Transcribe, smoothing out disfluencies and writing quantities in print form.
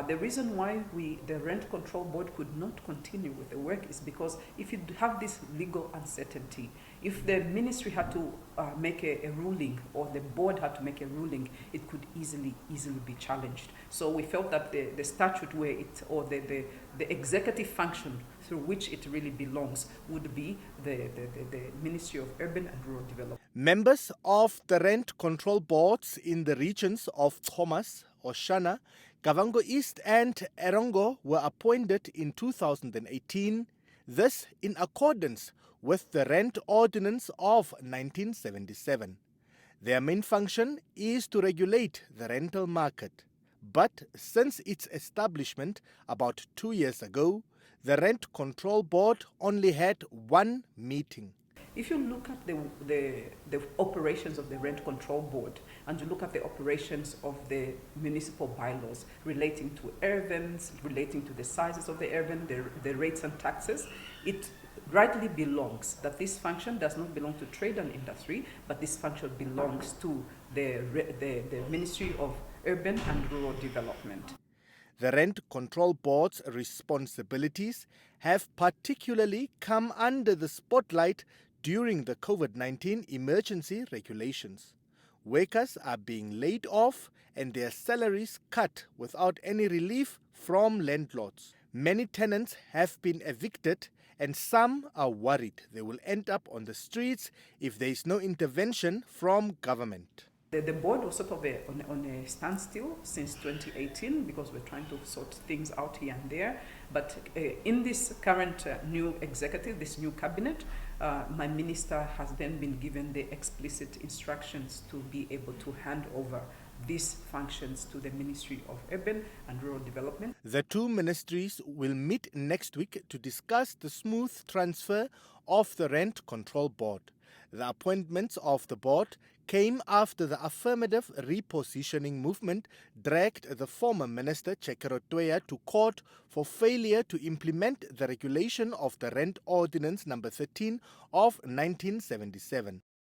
The reason why the Rent Control Board could not continue with the work is because if you have this legal uncertainty, if the ministry had to make a ruling, or the board had to make a ruling, it could easily be challenged. So we felt that the statute where or the executive function through which it really belongs would be the Ministry of Urban and Rural Development. Members of the rent control boards in the regions of Thomas, Oshana, Kavango East and Erongo were appointed in 2018, this in accordance with the Rent Ordinance of 1977. Their main function is to regulate the rental market. But since its establishment about 2 years ago, the Rent Control Board only had one meeting. If you look at the operations of the Rent Control Board, and you look at the operations of the municipal bylaws relating to urban, relating to the sizes of the urban, the rates and taxes, it rightly belongs that this function does not belong to trade and industry, but this function belongs to the Ministry of Urban and Rural Development. The Rent Control Board's responsibilities have particularly come under the spotlight during the COVID-19 emergency regulations. Workers are being laid off and their salaries cut without any relief from landlords. Many tenants have been evicted, and some are worried they will end up on the streets if there is no intervention from government. The board was sort of on a standstill since 2018 because we're trying to sort things out here and there. But in this current new executive, this new cabinet, my minister has then been given the explicit instructions to be able to hand over these functions to the Ministry of Urban and Rural Development. The two ministries will meet next week to discuss the smooth transfer of the Rent Control Board. The appointments of the board came after the affirmative repositioning movement dragged the former minister Chekero Toya to court for failure to implement the regulation of the Rent Ordinance No. 13 of 1977.